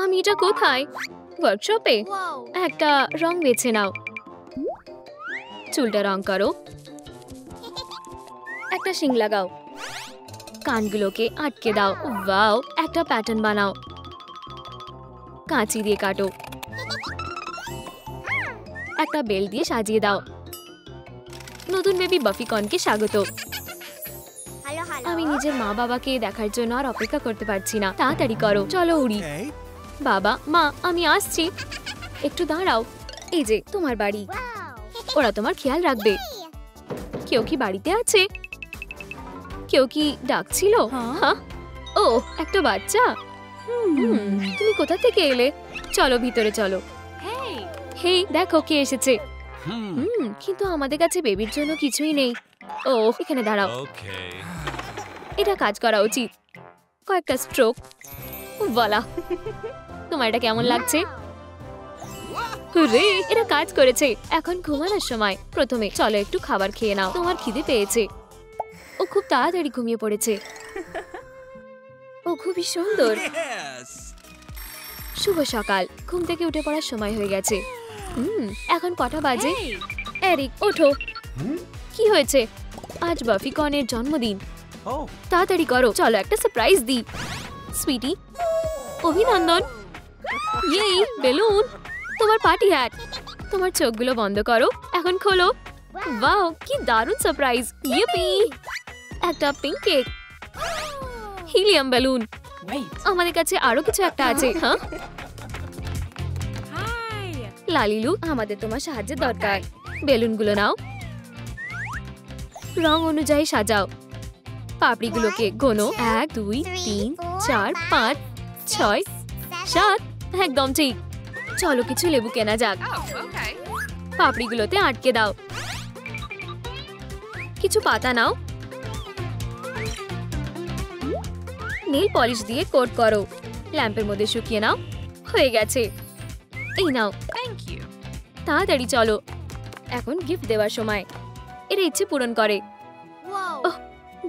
আমি এটা কোথায়? ওয়ার্কশপে? একটা রং বেছে নাও। চুলটা রং করো। একটা শিং লাগাও। কানগুলোকে আটকে দাও। ওয়াও, একটা প্যাটার্ন বানাও। কাঁচি দিয়ে কাটো। একটা বেল দিয়ে সাজিয়ে দাও। নতুন বেবি বাফিকনকে স্বাগত। আমি নিজের মা বাবাকে দেখার জন্য আর অপেক্ষা করতে পারছি না। তাড়াতাড়ি করো, চলো উড়ি। বাবা, মা, আমি আসছি। একটু দাঁড়াও। এই যে তোমার বাড়ি। ওরা তোমার খেয়াল রাখবে। কেউ কি বাড়িতে আছে? কেউ কি ডাকছিল? হ্যাঁ। ও, একটা বাচ্চা। তুমি কোথা থেকে এলে? চলো ভিতরে চলো। হে, দেখো কে এসেছে। কিন্তু আমাদের কাছে বেবির জন্য কিছুই নেই। ও, এখানে দাঁড়াও। এটা কাজ করা উচিত। কয়েকটা স্ট্রোক। বলা, তোমার এটা কেমন লাগছে? রে, এটা কাজ করেছে। এখন ঘুমানোর সময়। প্রথমে চলো একটু খাবার খেয়ে নাও। তোমার খিদে পেয়েছে। ও খুব তাড়াতাড়ি ঘুমিয়ে পড়েছে। ও খুবই সুন্দর। শুভ সকাল। ঘুম থেকে উঠে পড়ার সময় হয়ে গেছে। এখন কটা বাজে? এরিক, ওঠো। কি হয়েছে? আজ বাফিকনের জন্মদিন। তাড়াতাড়ি করো, চলো একটা সারপ্রাইজ দিই। সুইটি, অভিনন্দন। ইয়ে, বেলুন। তোমার পার্টি হ্যাট। তোমার চোখগুলো বন্ধ করো, এখন খোলো। ওয়াও, কি দারুণ সারপ্রাইজ। ইয়েপি, একটা পিঙ্ক কেক। Helium balloon. আমাদের কাছে আরো কিছু একটা আছে। হ্যাঁ, লালিলু, আমাদের তোমার সাহায্যের দরকার। বেলুনগুলো নাও, রং অনুযায়ী সাজাও। পাপড়িগুলোকে গোনো। 1 2 3 4 5 6 7। একদম ঠিক। চলো কিছু লেবু কেনা যাক। পাপড়িগুলোতে আটকে দাও। কিছু পাতা নাও। নীল পলিশ দিয়ে কোট করো। ল্যাম্পের মধ্যে শুকিয়ে নাও। হয়ে গেছে। এই নাও। তাড়াতাড়ি চলো। এখন গিফট দেওয়ার সময়। এর ইচ্ছে পূরণ করে। ওহ,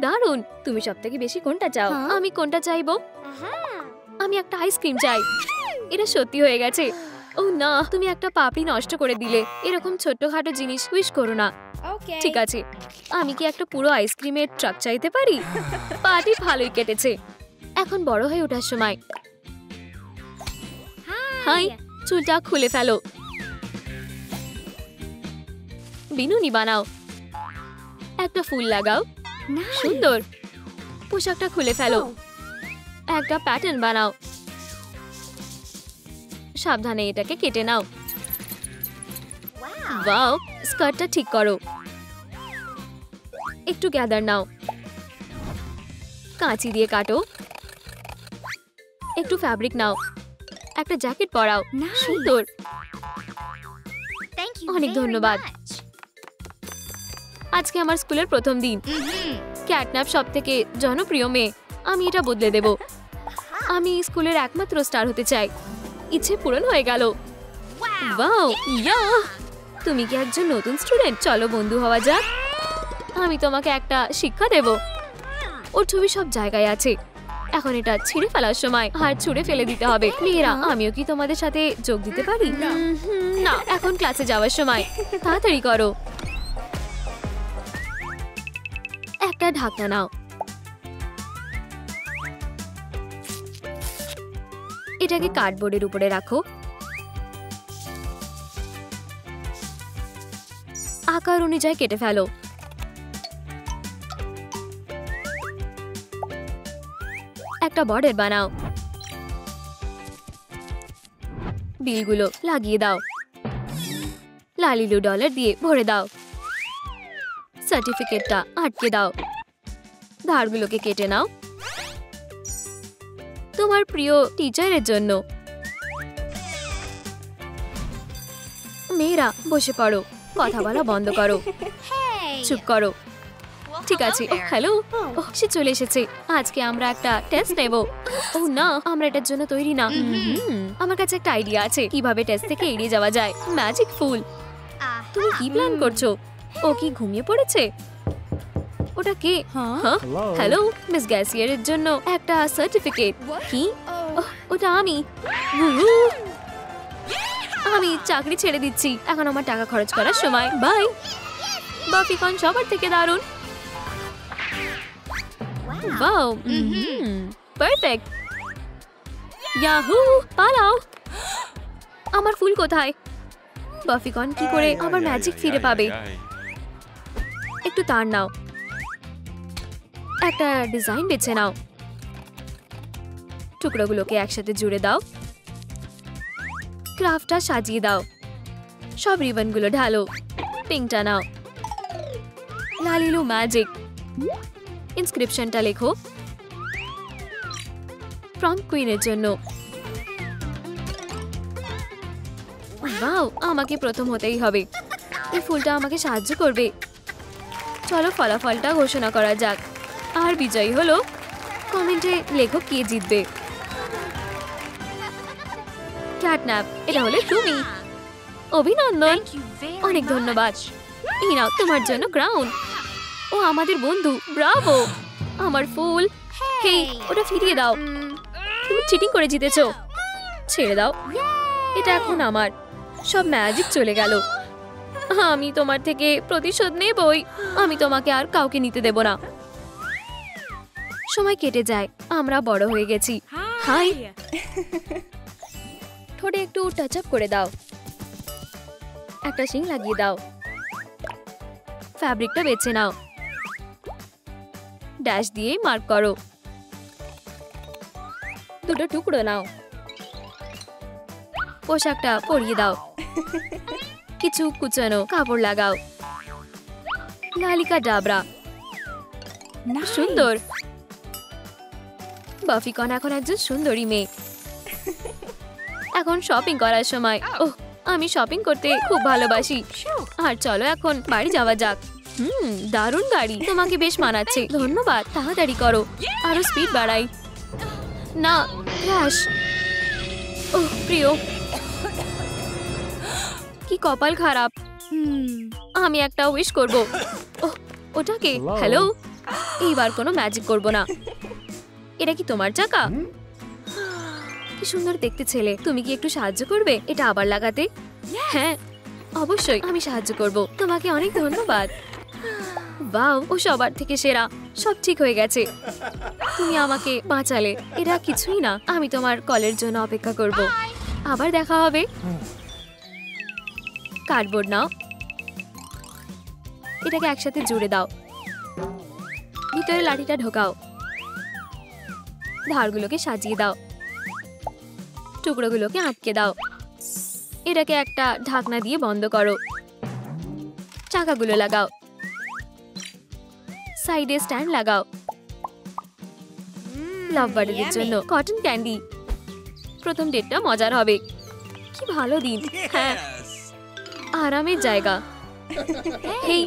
দারুণ। তুমি সবথেকে বেশি কোনটা চাও? আমি কোনটা চাইবো? আমি একটা আইসক্রিম চাই। এটা সত্যি হয়ে গেছে। ও না, তুমি একটা পাপড়ি নষ্ট করে দিলে। এরকম ছোট্টখাটো জিনিস উইশ করো না। ঠিক আছে, আমি কি একটা পুরো আইসক্রিমের ট্রাক চাইতে পারি? পার্টি ভালোই কেটেছে। এখন বড় হয়ে ওঠার সময়। হাই, চুলটা খুলে ফেলো। বিনুনি বানাও। একটা ফুল লাগাও। সুন্দর। পোশাকটা খুলে ফেলো। একটা প্যাটার্ন বানাও। সাবধানে এটাকে কেটে নাও। ওয়াও, স্কার্টটা ঠিক করো। একটু গ্যাদার নাও। কাঁচি দিয়ে কাটো। একটু ফ্যাব্রিক নাও। একটা জ্যাকেট পরাও। সুন্দর। অনেক ধন্যবাদ। আজকে আমার স্কুলের প্রথম দিন। ক্যাটন্যাপ সবথেকে জনপ্রিয় মেয়ে। আমি এটা বদলে দেব। আমি স্কুলের একমাত্র স্টার হতে চাই। ইচ্ছে পূরণ হয়ে গেল। ওয়াও, ইয়া! তুমি কি একজন নতুন স্টুডেন্ট? চলো বন্ধু হওয়া যাক। আমি তোমাকে একটা শিক্ষা দেব। ওর ছবি সব জায়গায় আছে। এখন এটা ছিঁড়ে ফেলার সময়। আর ছুঁড়ে ফেলে দিতে হবে। মেয়েরা, আমিও কি তোমাদের সাথে যোগ দিতে পারি? না, এখন ক্লাসে যাওয়ার সময়। তাড়াতাড়ি করো। একটা ঢাকনা নাও। এটাকে কার্ডবোর্ডের উপরে রাখো। আকার অনুযায়ী কেটে ফেলো। একটা বর্ডার বানাও। বিলগুলো লাগিয়ে দাও। লালিলু ডলার দিয়ে ভরে দাও। সার্টিফিকেটটা আটকে দাও। ধারগুলোকে কেটে নাও। তোমার প্রিয় টিচারের জন্য। মেয়েরা, বসে পড়ো। কথা বলা বন্ধ করো। চুপ করো। ঠিক আছে। হ্যালো, সে চলে এসেছে। আজকে আমরা একটা টেস্ট নেব। ও না, আমরা এটার জন্য তৈরি না। আমার কাছে একটা আইডিয়া আছে কিভাবে টেস্ট থেকে এড়িয়ে যাওয়া যায়। ম্যাজিক ফুল। তুমি কি প্ল্যান করছো? ও কি ঘুমিয়ে পড়েছে? ওটা কে? হ্যালো, মিস গ্যাসিয়ারের জন্য একটা সার্টিফিকেট। কি? ওটা আমি। আমি চাকরি ছেড়ে দিচ্ছি, এখন আমার টাকা খরচ করার সময়। বাই। বাফিকন সবার থেকে দারুণ। Wow, perfect. ইয়াহু, পালাও। আমার ফুল কোথায়? বাফিকন কি করে আমার ম্যাজিক ফিরে পাবে? একটু তার নাও, একটা ডিজাইন বেছে নাও, টুকরোগুলোকে একসাথে জুড়ে দাও, ক্রাফটটা সাজিয়ে দাও, সব রিবনগুলো ঢালো, পিঙ্কটা নাও, লালিলু ম্যাজিক। ইনস্ক্রিপশনটা লেখো প্রম কুইনের জন্য। ওয়াও, আমাকে প্রথম হতেই হবে। এই ফুলটা আমাকে সাহায্য করবে। চলো ফলাফলটা ঘোষণা করা যাক। আর বিজয়ী হলো, কমেন্টে লেখো কে জিতবে। ক্যাটন্যাপ, এটা হলে তুমি। অভিনন্দন, অনেক ধন্যবাদ। এই নাও তোমার জন্য ক্রাউন। ও আমাদের বন্ধু, ব্রাভো। আমার ফুল। হেই, ওটা ফিরিয়ে দাও। তুমি চিটিং করে জিতেছো। ছেড়ে দাও, এটা এখন আমার। সব ম্যাজিক চলে গেল। আমি তোমার থেকে প্রতিশোধ নেবই। আমি তোমাকে আর কাউকে নিতে দেব না। সময় কেটে যায়, আমরা বড় হয়ে গেছি। হাই। ঠোঁটে একটু টাচ আপ করে দাও, একটা শিং লাগিয়ে দাও, ফ্যাব্রিকটা বেছে নাও, ড্যাশ দিয়ে মার্ক করো, দুটো টুকরো নাও, পোশাকটা পরিয়ে দাও, কিছু কুচানো কাপড় লাগাও, লালিকা ডাবরা। সুন্দর। বাফিকন এখন একজন সুন্দরী মেয়ে। এখন শপিং করার সময়। ওহ, আমি শপিং করতে খুব ভালোবাসি। আর চলো এখন বাড়ি যাওয়া যাক। দারুণ গাড়ি, তোমাকে বেশ মানাচ্ছে। ধন্যবাদ। তাড়াতাড়ি করো, আরো স্পিড বাড়াই। না, ক্র্যাশ। ওহ প্রিয়, কি কপাল খারাপ। আমি একটা উইশ করব। ওহ, ওটাকে হ্যালো। এইবার কোনো ম্যাজিক করব না। এটা কি তোমার চাকা? কি সুন্দর দেখতে ছেলে। তুমি কি একটু সাহায্য করবে এটা আবার লাগাতে? হ্যাঁ অবশ্যই, আমি সাহায্য করব। তোমাকে অনেক ধন্যবাদ। বাও, ও সবার থেকে সেরা। সব ঠিক হয়ে গেছে। তুমি আমাকে বাঁচালে। এটা কিছুই না। আমি তোমার কলের জন্য অপেক্ষা করব। আবার দেখা হবে। কার্ডবোর্ড নাও, এটাকে একসাথে জুড়ে দাও, ভিতরে লাঠিটা ঢোকাও, ধারগুলোকে সাজিয়ে দাও, টুকরোগুলোকে আটকে দাও, এটাকে একটা ঢাকনা দিয়ে বন্ধ করো, চাকাগুলো লাগাও, সাইডে স্ট্যান্ড লাগাও, লাভ বার্ডের জন্য কটন ক্যান্ডি। প্রথম ডেটটা মজার হবে। কি ভালো দিন। হ্যাঁ, আরামের জায়গা। হেই,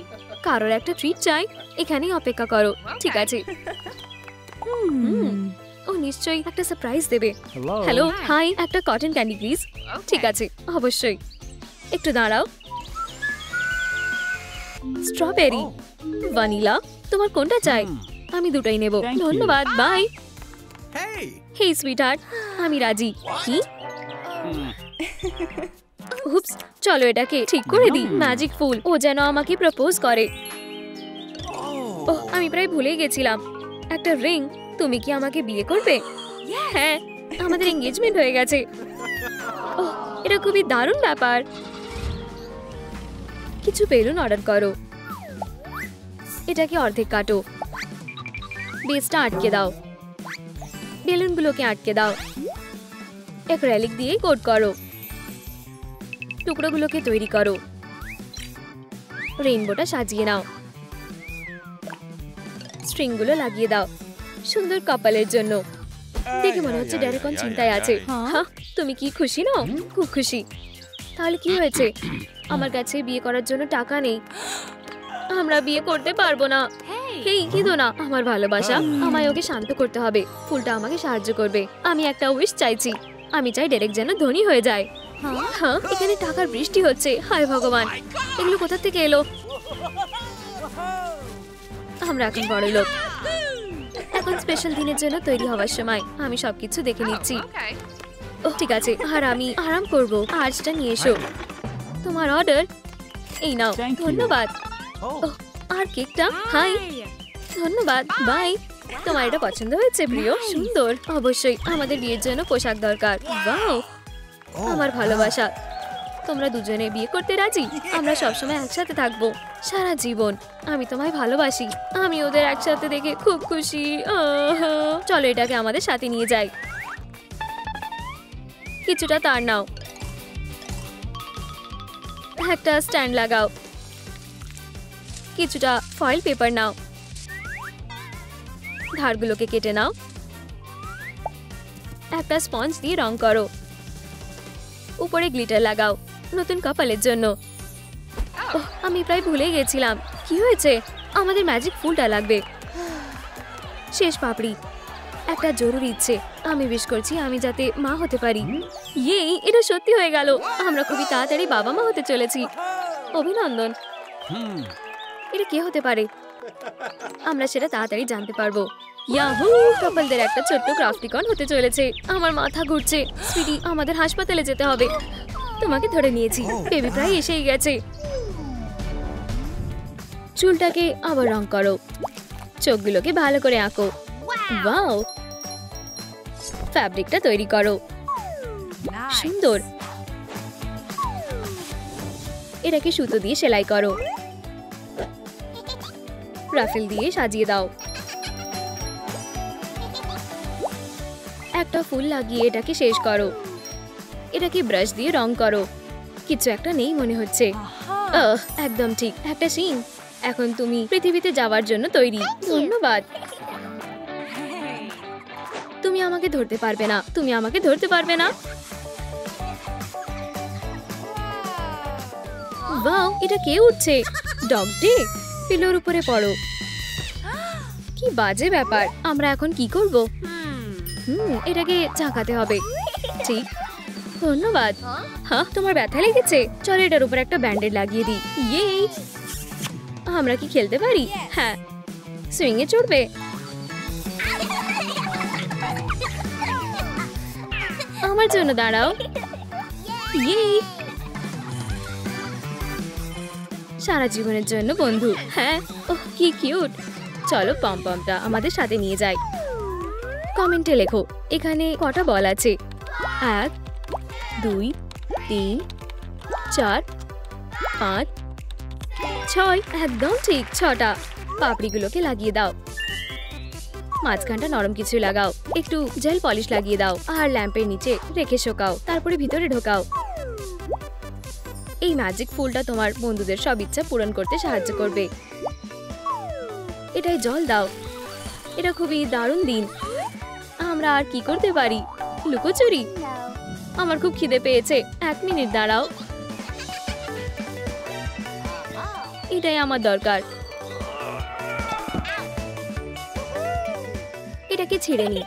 কারোর একটা ট্রিট চাই? এখানেই অপেক্ষা করো। ঠিক আছে। ও নিশ্চয়ই একটা সারপ্রাইজ দেবে। হ্যালো, হাই, একটা কটন ক্যান্ডি প্লিজ। ঠিক আছে, অবশ্যই। একটু দাঁড়াও। স্ট্রবেরি, ভ্যানিলা, তোমার কোনটা চাই? আমি দুটোই নেব। ধন্যবাদ, বাই। হেই সুইটহার্ট, আমি রাজি। কি? উপস, চলো এটাকে ঠিক করে দিই। ম্যাজিক ফুল, ও যেন আমাকে প্রপোজ করে। ওহ, আমি প্রায় ভুলেই গেছিলাম। একটা রিং। তুমি কি আমাকে বিয়ে করবে? হ্যাঁ, আমাদের এনগেজমেন্ট হয়ে গেছে। ওহ, এটা খুবই দারুণ ব্যাপার। কিছু বেলুন অর্ডার করো, এটাকে অর্ধেক কাটো, বেসটা আটকে দাও, বেলুনগুলোকে আটকে দাও, অ্যাক্রিলিক দিয়ে কোট করো, টুকরোগুলোকে তৈরি করো, রেইনবোটা সাজিয়ে নাও, স্ট্রিংগুলো লাগিয়ে দাও, সুন্দর কাপলের জন্য। দেখে মনে হচ্ছে ডেরেকন চিন্তায় আছে। হ্যাঁ, তুমি কি খুশি নাও? খুব খুশি। তাহলে কি হয়েছে? আমার কাছে বিয়ে করার জন্য টাকা নেই। আমরা বিয়ে করতে পারবো না। হেই, কেঁদো না। আমার ভালোবাসা, আমায় ওকে শান্ত করতে হবে। ফুলটা আমাকে সাহায্য করবে। আমি একটা উইশ চাইছি। আমি চাই ডেরেক যেন ধনী হয়ে যায়। হ্যাঁ, এখানে টাকার বৃষ্টি হচ্ছে। হায় ভগবান, এগুলো কোথা থেকে এলো? আমরা এখন বড় লোক। এখন স্পেশাল দিনের জন্য তৈরি হওয়ার সময় আমি সবকিছু দেখে নিচ্ছি। ও ঠিক আছে, আর আমি আরাম করব। আজটা নিয়ে এসো। তোমার অর্ডার এই নাও। ধন্যবাদ। আর কেকটা? হাই, ধন্যবাদ, বাই। তোমার এটা পছন্দ হয়েছে প্রিয়? সুন্দর। অবশ্যই আমাদের বিয়ের জন্য পোশাক দরকার। ওয়াও, আমার ভালোবাসা। তোমরা দুজনে বিয়ে করতে রাজি? আমরা সবসময় একসাথে থাকবো সারা জীবন। আমি তোমায় ভালোবাসি। আমি ওদের একসাথে দেখে খুব খুশি। চলো এটাকে আমাদের সাথে নিয়ে যাই। কিছুটা তার নাও, একটা স্ট্যান্ড লাগাও, কিছুটা ফয়েল পেপার নাও, ধারগুলোকে কেটে নাও, একটা স্পঞ্জ দিয়ে রং করো, উপরে গ্লিটার লাগাও নতুন কপালের জন্য। আমি প্রায় ভুলে গেছিলাম। কি হয়েছে? আমাদের ম্যাজিক ফুলটা লাগবে। শেষ পাপড়ি। একটা জরুরি ইচ্ছে। আমি উইশ করছি আমি যাতে মা হতে পারি। এই এটা সত্যি হয়ে গেল। আমরা খুবই তাড়াতাড়ি বাবা মা হতে চলেছি। অভিনন্দন। এটা কে হতে পারে? আমরা সেটা তাড়াতাড়ি জানতে পারবো। ইয়াহু, কাপলদের একটা ছোট্ট ক্রাফটিকন হতে চলেছে। আমার মাথা ঘুরছে। সুইটি, আমাদের হাসপাতালে যেতে হবে। তোমাকে ধরে নিয়েছি। বেবি প্রায় এসেই গেছে। চুলটাকে আবার রং করো, চোখগুলোকে ভালো করে আঁকো। ওয়াও, ফ্যাব্রিকটা তৈরি করো। সুন্দর। এটাকে সুতো দিয়ে সেলাই করো, রাফেল দিয়ে সাজিয়ে দাও। একটা ফুল লাগিয়ে এটাকে শেষ করো। এটাকে ব্রাশ দিয়ে রং করো। কিছু একটা নেই মনে হচ্ছে। একদম ঠিক, একটা সিন। এখন তুমি পৃথিবীতে যাওয়ার জন্য তৈরি। ধন্যবাদ। তুমি আমাকে ধরতে পারবে না। তুমি আমাকে ধরতে পারবে না। ওয়াও, এটা কে উঠছে? Dog day. পিলোর উপরে পড়ো। কি বাজে ব্যাপার। আমরা এখন কি করব? এটাকে ঝাঁকাতে হবে। ঠিক, ধন্যবাদ। হ্যাঁ, তোমার ব্যথা লেগেছে? চলো এটার উপর একটা ব্যান্ডেড লাগিয়ে দিই। ইয়ে, আমরা কি খেলতে পারি? হ্যাঁ, সুইং এ চড়বে? আমার জন্য দাঁড়াও। ইয়ে, সারা জীবনের জন্য বন্ধু। হ্যাঁ, ওহ কি কিউট। চলো পমপমটা আমাদের সাথে নিয়ে যাই। কমেন্টে লেখো এখানে কটা বল আছে। 1 2 3 4 5 6। একদম ঠিক, 6টা। পাপড়িগুলোকে লাগিয়ে দাও। মাঝখানটা নরম কিছু লাগাও। একটু জেল পলিশ লাগিয়ে দাও আর ল্যাম্পের নিচে রেখে শোকাও। তারপরে ভিতরে ঢোকাও। এই ম্যাজিক ফুলটা তোমার বন্ধুদের সব ইচ্ছা পূরণ করতে সাহায্য করবে। এটাই জল দাও। এটা খুবই দারুণ দিন। আমরা আর কি করতে পারি? লুকোচুরি? আমার খুব খিদে পেয়েছে। 1 মিনিট দাঁড়াও। এটাই আমার দরকার। এটাকে ছিঁড়ে নি।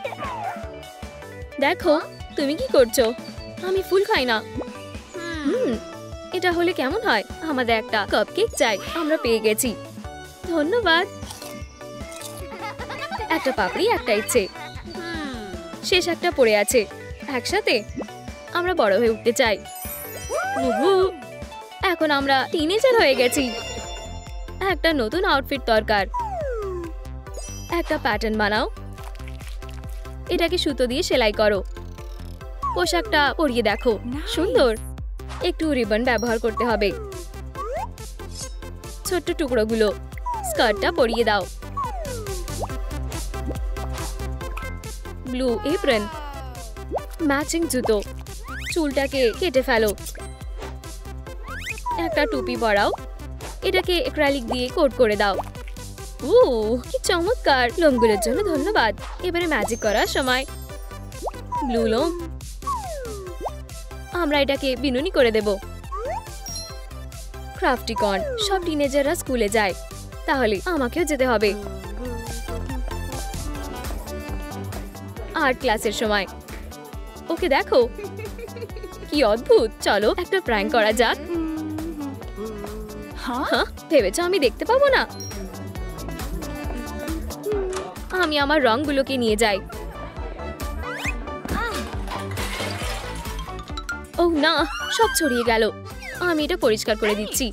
দেখো তুমি কি করছো? আমি ফুল খাই না। এটা হলে কেমন হয়? আমাদের একটা কাপকেক চাই। আমরা পেয়ে গেছি। ধন্যবাদ। একটা পাপড়ি, একটা ইচ্ছে। শেষ একটা পড়ে আছে। একসাথে আমরা বড় হয়ে উঠতে চাই। এখন আমরা টিনেজার হয়ে গেছি। একটা নতুন আউটফিট দরকার। একটা প্যাটার্ন বানাও। এটাকে সুতো দিয়ে সেলাই করো। পোশাকটা পরিয়ে দেখো। সুন্দর। একটু রিবন ব্যবহার করতে হবে। ছোট্ট টুকরোগুলো। স্কার্টটা পরিয়ে দাও। ব্লু এপ্রন, ম্যাচিং জুতো। চুলটাকে কেটে ফেলো। একটা টুপি পরাও। এটাকে অ্যাক্রিলিক দিয়ে কোট করে দাও। কি চমৎকার। লোমগুলোর জন্য ধন্যবাদ। এবারে ম্যাজিক করার সময়। ব্লু লোম। আমরা এটাকে বিনুনি করে দেব। ক্রাফটিকন। সব টিনেজাররা স্কুলে যায়, তাহলে আমাকেও যেতে হবে। আর্ট ক্লাসের সময়। ওকে দেখো কি অদ্ভুত। চলো একটা প্র্যাঙ্ক করা যাক। ভেবেছো আমি দেখতে পাবো না? আমি আমার রংগুলোকে নিয়ে যাই। ও না, সব ছড়িয়ে গেল। আমি এটা পরিষ্কার করে দিচ্ছি।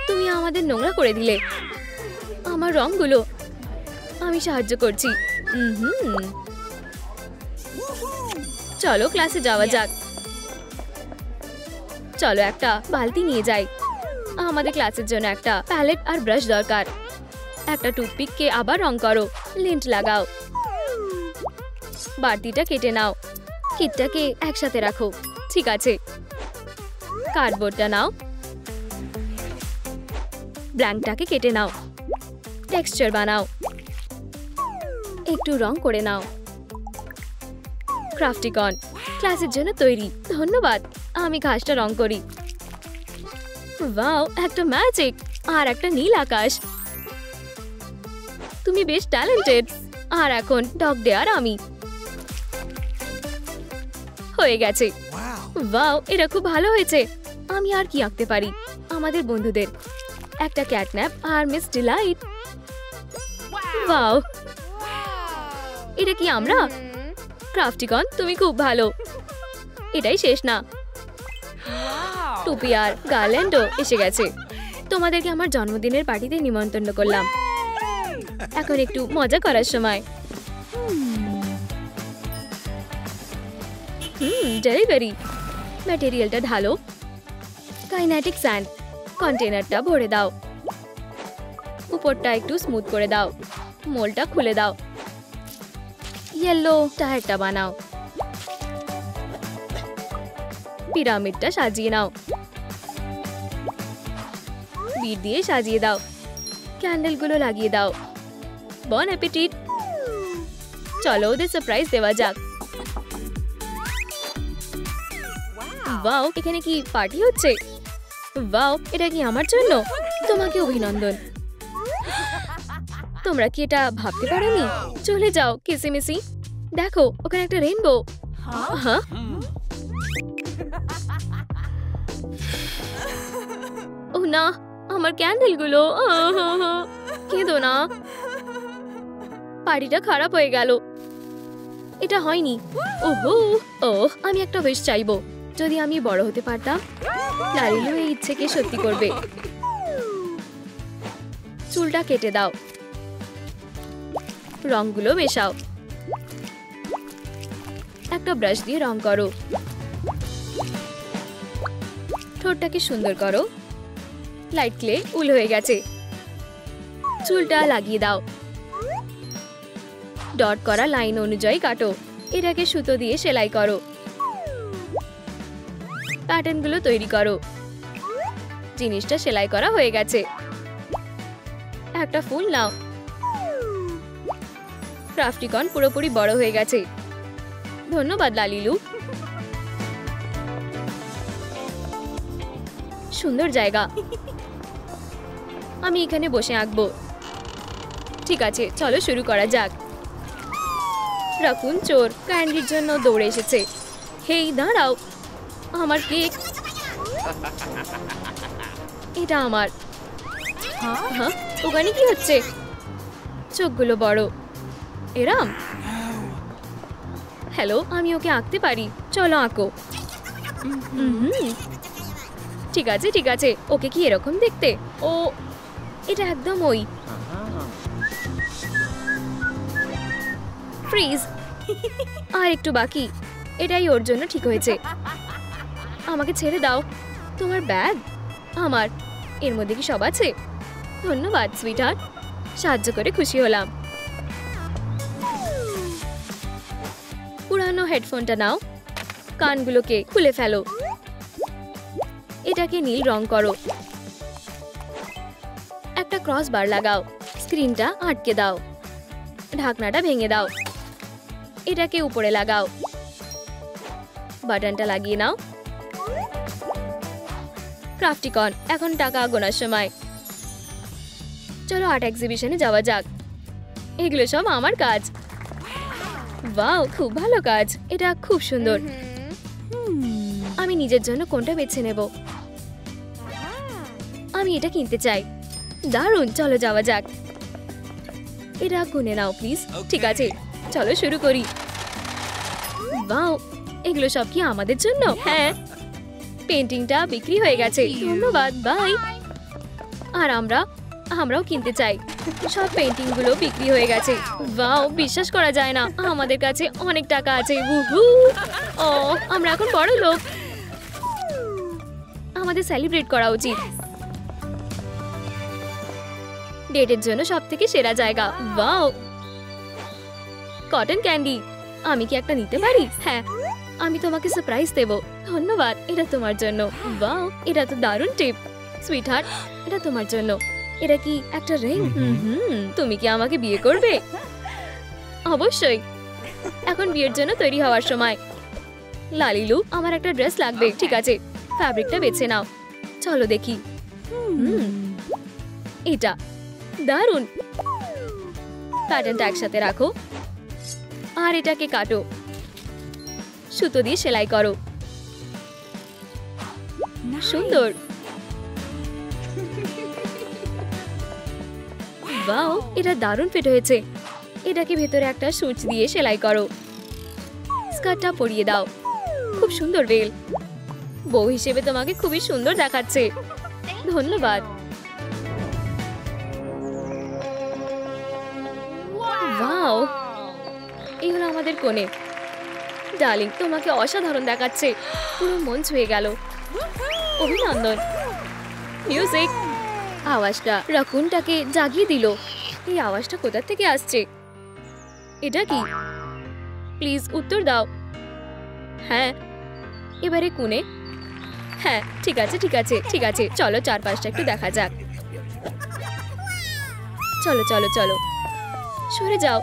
তুমি আমাদের নোংরা করে দিলে। আমার রংগুলো। আমি সাহায্য করছি। চলো ক্লাসে যাওয়া যাক। চলো একটা বালতি নিয়ে যাই। আমাদের ক্লাসের জন্য একটা প্যালেট আর ব্রাশ দরকার। একটা টুথপিককে আবার রং করো, লিন্ট লাগাও। বাড়তিটা কেটে নাও। কিটটাকে একসাথে রাখো। ঠিক আছে, কার্ডবোর্ডটা নাও। ব্ল্যাঙ্কটাকে কেটে নাও। টেক্সচার বানাও। একটু রং করে নাও। ক্রাফটিকন ক্লাসের জন্য তৈরি। ধন্যবাদ। আমি ঘাসটা রং করি। ওয়াও, একটা ম্যাজিক আর একটা নীল আকাশ। তুমি বেশ ট্যালেন্টেড। আর এখন ডগ দেয়ার আমি। হয়ে গেছে। ওয়াও, এটা খুব ভালো হয়েছে। আমি আর কি আঁকতে পারি? আমাদের বন্ধুদের একটা ক্যাটন্যাপ আর মিস ডিলাইট। ওয়াও, এটা কি আমরা? ক্রাফটিকন তুমি খুব ভালো। এটাই শেষ না, টুপি আর গার্ল্যান্ডও এসে গেছে। তোমাদেরকে আমার জন্মদিনের পার্টিতে নিমন্ত্রণ করলাম। এখন একটু মজা করার সময়। ডেলিভারি। ম্যাটেরিয়ালটা ঢালো। কাইনেটিক স্যান্ড কন্টেনারটা ভরে দাও। উপরটা একটু স্মুথ করে দাও। মোলটা খুলে দাও। ইয়েলো টায়ারটা বানাও। পিরামিডটা সাজিয়ে নাও। বিট দিয়ে সাজিয়ে দাও। ক্যান্ডেলগুলো লাগিয়ে দাও। বন অ্যাপিটিট। চলো ওদের সারপ্রাইজ দেওয়া যাক। ওয়াও, এখানে কি পার্টি হচ্ছে? ওয়াও, এটা কি আমার জন্য? তোমাকে অভিনন্দন। তোমরা কি এটা ভাবতে পারোনি? চলে যাও কিসিমিসি। দেখো ওখানে একটা রেইনবো। হ্যাঁ, ও না, আমার ক্যান্ডেলগুলো। কেঁদো না, পার্টিটা খারাপ হয়ে গেল। এটা হয়নি। ওহো, আমি একটা উইশ চাইবো। যদি আমি বড় হতে পারতাম, লালিলু এই ইচ্ছেকে সত্যি করবে। চুলটা কেটে দাও। রংগুলো মেশাও। একটা ব্রাশ দিয়ে রং করো। ঠোঁটটাকে সুন্দর করো। লাইট ক্লে উল হয়ে গেছে। চুলটা লাগিয়ে দাও। ডট করা লাইন অনুযায়ী কাটো। এটাকে সুতো দিয়ে সেলাই করো। প্যাটার্নগুলো তৈরি করো। জিনিসটা সেলাই করা হয়ে গেছে। একটা ফুল নাও। ক্রাফটিকন পুরোপুরি বড় হয়ে গেছে। ধন্যবাদ লালিলু। সুন্দর জায়গা। আমি এখানে বসে আঁকবো। ঠিক আছে, চলো শুরু করা যাক। রাকুন চোর ক্যান্ডির জন্য দৌড়ে এসেছে। হেই দাঁড়াও, আমার কেক। এটা আমার। হ্যাঁ, ওখানে কি হচ্ছে? চোখগুলো বড়। এরাম। হ্যালো, আমি ওকে আঁকতে পারি। চলো আঁকো। ঠিক আছে ঠিক আছে। ওকে কি এরকম দেখতে? ও এটা একদম ওই। ফ্রিজ। আর একটু বাকি। এটাই ওর জন্য ঠিক হয়েছে। আমাকে ছেড়ে দাও। তোমার ব্যাগ আমার। এর মধ্যে কি সব আছে? ধন্যবাদ সুইটহার্ট, সাহায্য করে খুশি হলাম। পুরানো হেডফোনটা নাও। কানগুলোকে খুলে ফেলো। এটাকে নীল রং করো। একটা ক্রস বার লাগাও। স্ক্রিনটা আটকে দাও। ঢাকনাটা ভেঙে দাও। এটাকে উপরে লাগাও। বাটনটা লাগিয়ে নাও। ক্রাফটিকন এখন টাকা গোনার সময়। চলো আর্ট এক্সিবিশনে যাওয়া যাক। এগুলো সব আমার কাজ। ওয়াও, খুব ভালো কাজ। এটা খুব সুন্দর। আমি নিজের জন্য কোনটা বেছে নেব? আমি এটা কিনতে চাই। দারুণ, চলো যাওয়া যাক। এরা গুনে নাও প্লিজ। ঠিক আছে, চলো শুরু করি। ওয়াও, এগুলো সব কি আমাদের জন্য? হ্যাঁ, পেন্টিংটা বিক্রি হয়ে গেছে, ধন্যবাদ, বাই। আর আমরাও কিনতে চাই। সব পেন্টিং গুলো বিক্রি হয়ে গেছে। ওয়াও, বিশ্বাস করা যায় না, আমাদের কাছে অনেক টাকা আছে। ও, আমরা এখন বড় লোক। আমাদের সেলিব্রেট করা উচিত। ডেটের জন্য সবথেকে সেরা জায়গা। Wow, cotton candy. আমি কি একটা নিতে পারি? হ্যাঁ, আমি তোমাকে সারপ্রাইজ দেব। ধন্যবাদ, এটা তোমার জন্য। ওয়াও, এটা তো দারুণ টিপ। সুইটহার্ট, এটা তোমার জন্য। এটা কি একটা রিং? তুমি কি আমাকে বিয়ে করবে? অবশ্যই। এখন বিয়ের জন্য তৈরি হওয়ার সময়। লালিলু, আমার একটা ড্রেস লাগবে। ঠিক আছে, ফ্যাব্রিকটা বেছে নাও। চলো দেখি। এটা দারুণ। প্যাটার্নটা একসাথে রাখো আর এটাকে কাটো। সুতো দিয়ে সেলাই করো। সুন্দর। ওয়াও, এটা দারুণ ফিট হয়েছে। এটাকে ভেতরে একটা সুচ দিয়ে সেলাই করো। স্কার্টটা পরিয়ে দাও। খুব সুন্দর বেল। বউ হিসেবে তোমাকে খুবই সুন্দর দেখাচ্ছে। ধন্যবাদ। ওয়াও, এই হলো আমাদের কোণে। ডার্লিং, তোমাকে অসাধারণ দেখাচ্ছে। পুরো মন ছুঁয়ে গেল। অভিনন্দন। মিউজিক। আওয়াজটা রাকুনটাকে জাগিয়ে দিল। এই আওয়াজটা কোথা থেকে আসছে? এটা কি? প্লিজ উত্তর দাও। হ্যাঁ, এবারে কোণে। হ্যাঁ, ঠিক আছে ঠিক আছে ঠিক আছে। চলো চারপাশটা একটু দেখা যাক। চলো চলো চলো, সরে যাও।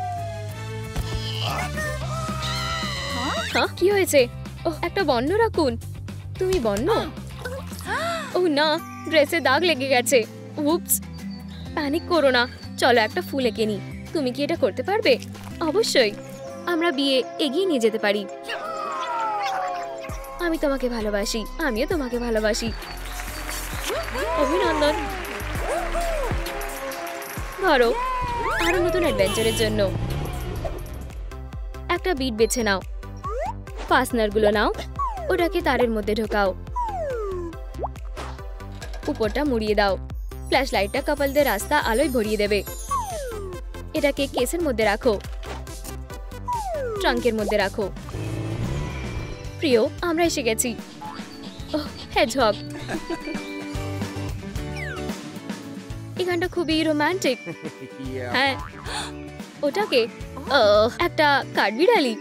হ্যাঁ, কি হয়েছে? ওহ, একটা বন্য রাকুন। তুমি বন্য? ওহ না, ড্রেসে দাগ লেগে গেছে। উপস, প্যানিক করো না। চলো একটা ফুল এঁকে নিই। তুমি কি এটা করতে পারবে? অবশ্যই। আমরা বিয়ে এগিয়ে নিয়ে যেতে পারি। আমি তোমাকে ভালোবাসি, আমিও তোমাকে ভালোবাসি। অভিনন্দন। ধরো, আরো নতুন অ্যাডভেঞ্চারের জন্য একটা বিট বেছে নাও। ফাস্টনারগুলো নাও, ওটাকে তারের মধ্যে ঢোকাও। উপরটা মুড়িয়ে দাও। ফ্ল্যাশ লাইটটা কাপলদের রাস্তা আলোয় ভরিয়ে দেবে। এটাকে কেসের মধ্যে রাখো, ট্রাঙ্কের মধ্যে রাখো। প্রিয়, আমরা এসে গেছি। ওহ, হেজহগ। এখানটা খুবই রোমান্টিক। হ্যাঁ, ওটাকে একটা কাঠবিড়ালি।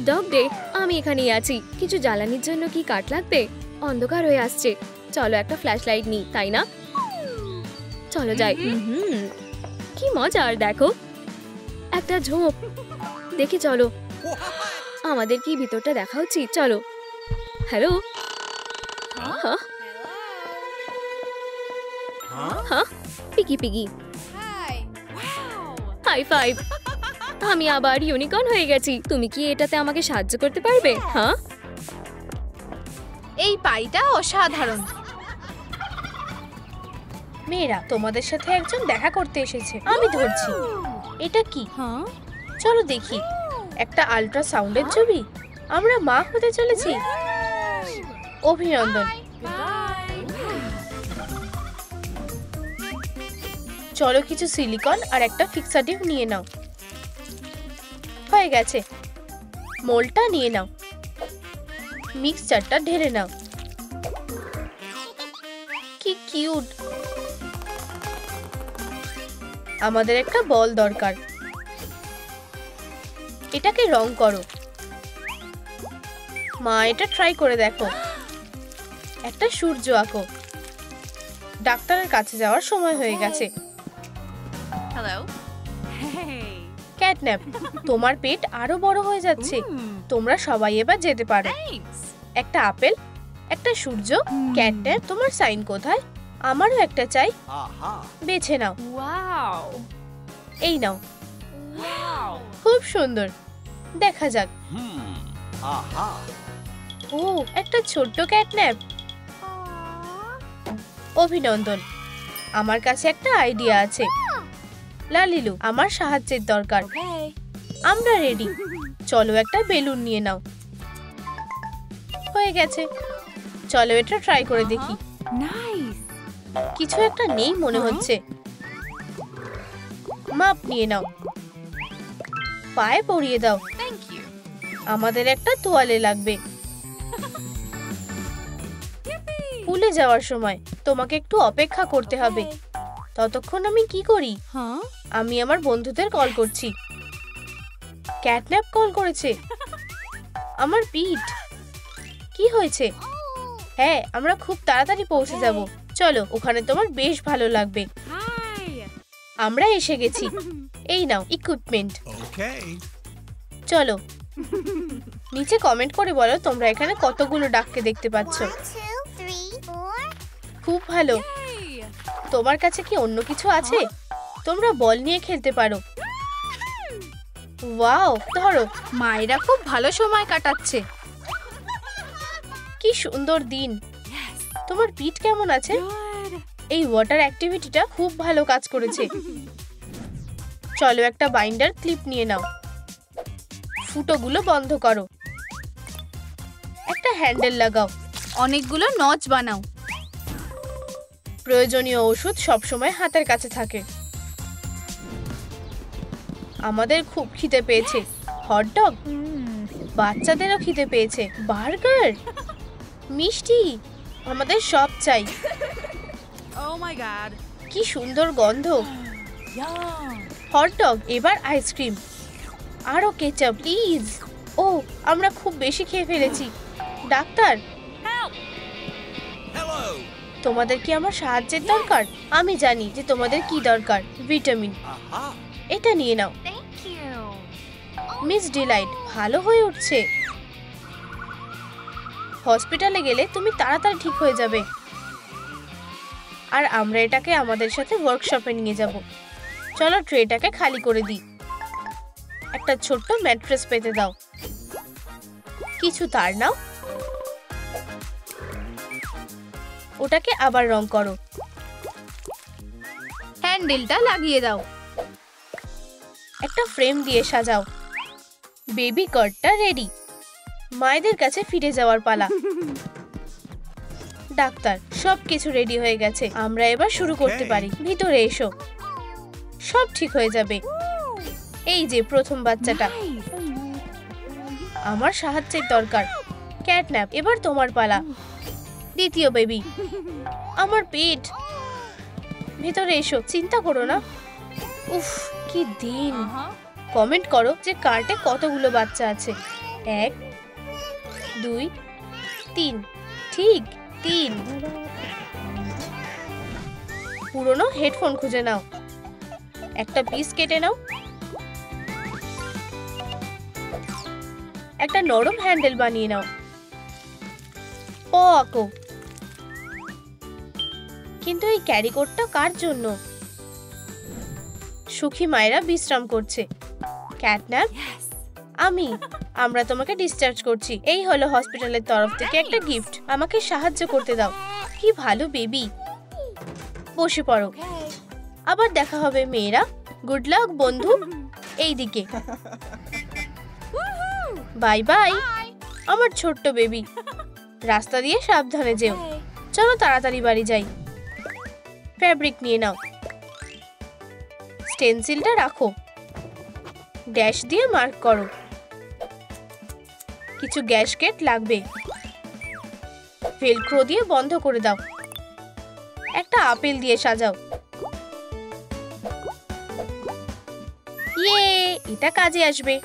ডগ ডে, আমি এখানেই আছি। কিছু জ্বালানির জন্য কি কাঠ লাগবে? অন্ধকার হয়ে আসছে। চলো একটা ফ্ল্যাশ লাইট নিই, তাই না? চলো যাই। কি মজার, দেখো একটা ঝোপ। দেখি চলো, আমাদের কি ভিতরটা দেখা উচিত? চলো। হ্যালো। হ্যাঁ, পিগি পিগি। High five. আমি আবার ইউনিকর্ন হয়ে গেছি। তুমি কি এটাতে আমাকে সাহায্য করতে পারবে? হ্যাঁ, এই পাইটা অসাধারণ। মেয়েরা, তোমাদের সাথে একজন দেখা করতে এসেছে। আমি ধরছি। এটা কি? চলো দেখি। একটা আল্ট্রাসাউন্ডের ছবি। আমরা মা হতে চলেছি। অভিনন্দন। চলো কিছু সিলিকন আর একটা ফিক্সাটিভ নিয়ে নাও। হয়ে গেছে। মোলটা নিয়ে নাও। মিক্সচারটা ঢেলে নাও। কি কিউট। আমাদের একটা বল দরকার। এটাকে রং করো। মা, এটা ট্রাই করে দেখো। একটা সূর্য আঁকো। ডাক্তারের কাছে যাওয়ার সময় হয়ে গেছে। Hello. ক্যাটন্যাপ, তোমার পেট আরো বড় হয়ে যাচ্ছে। তোমরা সবাই এবার যেতে পারো। Thanks. একটা আপেল, একটা সূর্য। ক্যাটন্যাপ, তোমার সাইন কোথায়? আমারও একটা চাই। বেছে নাও। Wow. এই নাও। Wow. খুব সুন্দর। দেখা যাক। ও, একটা ছোট্ট ক্যাটন্যাপ। অভিনন্দন। আমার কাছে একটা আইডিয়া আছে। লালিলু, আমার সাহায্যের দরকার। আমরা রেডি। চলো একটা বেলুন নিয়ে নাও। হয়ে গেছে, চলো এটা ট্রাই করে দেখি। Nice. কিছু একটা নেই মনে হচ্ছে। মাপ নিয়ে নাও, পায়ে পরিয়ে দাও। Thank you. আমাদের একটা তোয়ালে লাগবে। পুলে যাওয়ার সময় তোমাকে একটু অপেক্ষা করতে হবে। ততক্ষণ আমি কি করি? Huh? আমি আমার বন্ধুদের কল করছি। ক্যাটন্যাপ কল করেছে। আমার পিঠ। কি হয়েছে? হ্যাঁ, আমরা খুব তাড়াতাড়ি পৌঁছে যাব। চলো, ওখানে তোমার বেশ ভালো লাগবে। Hi. আমরা এসে গেছি। এই নাও ইকুইপমেন্ট। Okay. চলো, নিচে কমেন্ট করে বলো তোমরা এখানে কতগুলো ডাককে দেখতে পাচ্ছ। 1, 2, 3, 4. খুব ভালো। Hey. তোমার কাছে কি অন্য কিছু আছে? তোমরা বল নিয়ে খেলতে পারো। ওয়াও, ধরো। মায়েরা খুব ভালো সময় কাটাচ্ছে। কি সুন্দর দিন। Yes. তোমার পিঠ কেমন আছে? Good. এই ওয়াটার অ্যাক্টিভিটিটা খুব ভালো কাজ করেছে। চলো একটা বাইন্ডার ক্লিপ নিয়ে নাও। ফুটোগুলো বন্ধ করো। একটা হ্যান্ডেল লাগাও। অনেকগুলো নচ বানাও। প্রয়োজনীয় ওষুধ সবসময় হাতের কাছে থাকে। আমাদের খুব খিদে পেয়েছে। হটডগ, বাচ্চাদেরও খিদে পেয়েছে। বার্গার, মিষ্টি, আমাদের সব চাই। Oh my God. কি সুন্দর গন্ধ। Yum. হটডগ, এবার আইসক্রিম, আরো কেচাপ প্লিজ। ও, আমরা খুব বেশি খেয়ে ফেলেছি। Doctor, Help. Hello. তোমাদের কি আমার সাহায্যের দরকার? আমি জানি যে তোমাদের কি দরকার। Vitamin, Aha. এটা নিয়ে নাও। Thank you. মিস ডিলাইট ভালো হয়ে উঠছে। হসপিটালে গেলে তুমি তাড়াতাড়ি ঠিক হয়ে যাবে। আর আমরা এটাকে আমাদের সাথে ওয়ার্কশপে নিয়ে যাব। চলো ট্রেটাকে খালি করে দিই। একটা ছোট্ট ম্যাট্রেস পেতে দাও। কিছু তার নাও। ওটাকে আবার রং করো। হ্যান্ডেলটা লাগিয়ে দাও। একটা ফ্রেম দিয়ে সাজাও। বেবি কটটা রেডি। মায়েদের কাছে ফিরে যাওয়ার পালা। ডাক্তার, সবকিছু রেডি হয়ে গেছে। আমরা এবার শুরু করতে Okay. পারি। ভিতরে এসো, সব ঠিক হয়ে যাবে। এই যে প্রথম বাচ্চাটা। Nice. আমার সাহায্যের দরকার। ক্যাটন্যাপ, এবার তোমার পালা। দ্বিতীয় বেবি। আমার পেট। ভিতরে এসো, চিন্তা করো না। উফ, কি দিন। Uh-huh. কমেন্ট করো যে কার্টে কতগুলো বাচ্চা আছে। 1, 2, 3। ঠিক 3। পুরনো হেডফোন খুঁজে নাও। একটা পিস কেটে নাও। একটা নরম হ্যান্ডেল বানিয়ে নাও। প আঁকো। কিন্তু এই ক্যারিকোটটা কার জন্য? সুখী মায়েরা বিশ্রাম করছে। Catnap, Yes. আমরা তোমাকে ডিসচার্জ করছি। এই হলো হসপিটালের তরফ থেকে একটা গিফট। আমাকে সাহায্য করতে দাও। কি ভালো বেবি। বসে পড়ো। Okay. আবার দেখা হবে মেয়েরা। গুড লাক বন্ধু। এইদিকে। বাই বাই আমার ছোট্ট বেবি। রাস্তা দিয়ে সাবধানে যেও। Okay. চলো তাড়াতাড়ি বাড়ি যাই। ফ্যাব্রিক নিয়ে নাও। স্টেনসিলটা রাখো। ড্যাশ দিয়ে মার্ক করো। কিছু গ্যাসকেট লাগবে। ভেলক্রো দিয়ে বন্ধ করে দাও। একটা আপেল দিয়ে সাজাও। ইয়ে, এটা কাজে আসবে।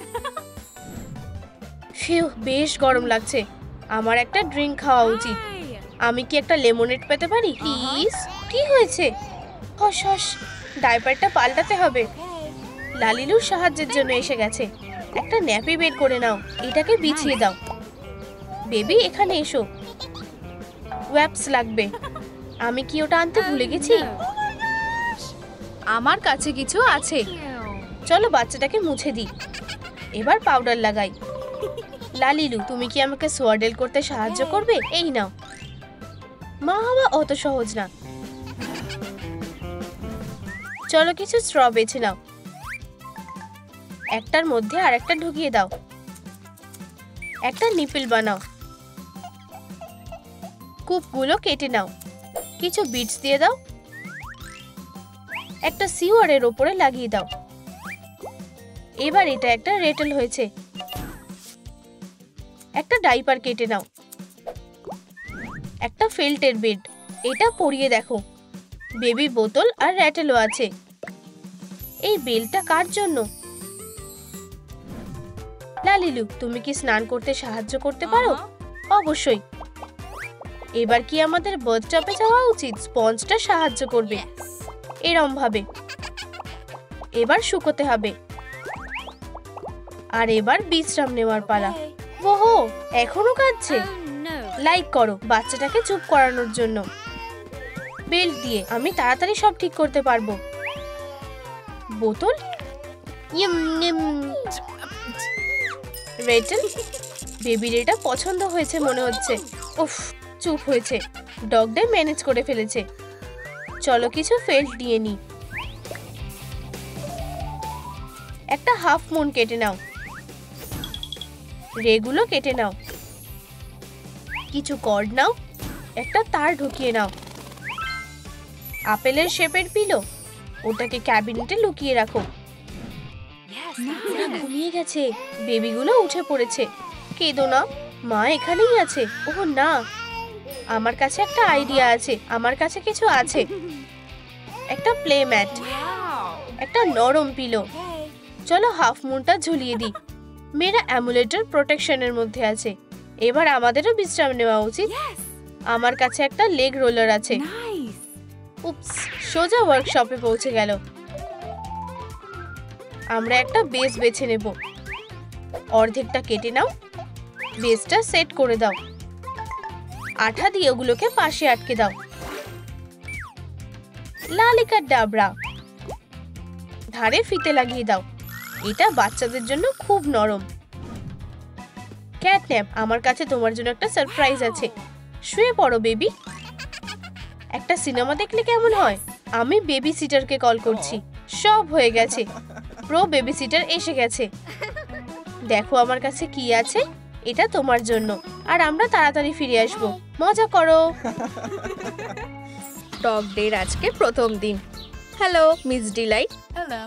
ফিউ, বেশ গরম লাগছে। আমার একটা ড্রিঙ্ক খাওয়া উচিত। Hi. আমি কি একটা লেমনেড পেতে পারি প্লিজ? কি হয়েছে? হস হস, ডাইপারটা পাল্টাতে হবে। Okay. লালিলুর সাহায্যের জন্য এসে গেছে। একটা ন্যাপি বের করে নাও। এটাকে বিছিয়ে দাও। বেবি, এখানে এসো। ওয়্যাপস লাগবে। আমি কি ওটা আনতে ভুলে গেছি? আমার কাছে কিছু আছে। চলো বাচ্চাটাকে মুছে দিই। এবার পাউডার লাগাই। লালিলু, তুমি কি আমাকে সোয়াডেল করতে সাহায্য করবে? এই নাও। মা হওয়া অত সহজ না। চলো কিছু স্ট্র বেছে নাও, একটার মধ্যে আরেকটা ঢুকিয়ে দাও। একটা নিপল বানাও, কুপগুলো কেটে নাও, কিছু বিটস দিয়ে দাও, একটা সিওয়ারের ওপরে লাগিয়ে দাও। এবার এটা একটা রেটেল হয়েছে। একটা ডাইপার কেটে নাও, একটা ফেল্টের বেড, এটা পরিয়ে দেখো। বেবি বোতল আর র্যাটেলও আছে। এই বেলটা কার জন্য? লালিলু, তুমি কি স্নান করতে সাহায্য করতে পারো? অবশ্যই। এবার কি আমাদের বাথটবে যাওয়া উচিত? স্পঞ্জটা সাহায্য করবে এরম ভাবে। এবার শুকোতে হবে। আর এবার বিশ্রাম নেওয়ার পালা। ওহো, এখনো কাঁদছে। লাইক করো বাচ্চাটাকে চুপ করানোর জন্য। বেল্ট দিয়ে আমি তাড়াতাড়ি সব ঠিক করতে পারবো। বোতল, রেটেল, বেবির এটা পছন্দ হয়েছে মনে হচ্ছে। উফ, চুপ হয়েছে। ডগ ডে ম্যানেজ করে ফেলেছে। চলো কিছু ফেল্ট দিয়ে নি। একটা হাফ মুন কেটে নাও, রেগুলো কেটে নাও, কিছু কর্ড নাও, একটা তার ঢুকিয়ে নাও। আপেলের শেপের পিলো, ওটাকে ক্যাবিনেটে লুকিয়ে রাখো। ওরা ঘুমিয়ে গেছে, বেবিগুলো উঠে পড়েছে। কেঁদো না, মা এখানেই আছে। ওহ না, আমার কাছে একটা আইডিয়া আছে। আমার কাছে কিছু আছে। একটা প্লে ম্যাট, একটা নরম পিলো। চলো হাফ মুনটা ঝুলিয়ে দিই। মেয়েরা অ্যামুলেটের প্রোটেকশনের মধ্যে আছে। এবার আমাদেরও বিশ্রাম নেওয়া উচিত। আমার কাছে একটা লেগ রোলার আছে। উপস, সোজা ওয়ার্কশপে পৌঁছে গেল। আমরা একটা বেস বেছে নেব। অর্ধেকটা কেটে নাও, বেসটা সেট করে দাও। আঠা দিয়ে ওগুলোকে পাশে আটকে দাও। লালিকা ডাবরা, ধারে ফিতে লাগিয়ে দাও। এটা বাচ্চাদের জন্য খুব নরম। ক্যাটন্যাপ, আমার কাছে তোমার জন্য একটা সারপ্রাইজ আছে। শুয়ে পড়ো বেবি। একটা সিনেমা দেখলে কেমন হয়? আমি বেবি সিটারকে কল করছি। সব হয়ে গেছে, প্রো বেবি সিটার এসে গেছে। দেখো আমার কাছে কি আছে। এটা তোমার জন্য। আর আমরা তাড়াতাড়ি ফিরে আসবো। মজা করো। ডগ ডের আজকে প্রথম দিন। Hello miss Delight, Hello.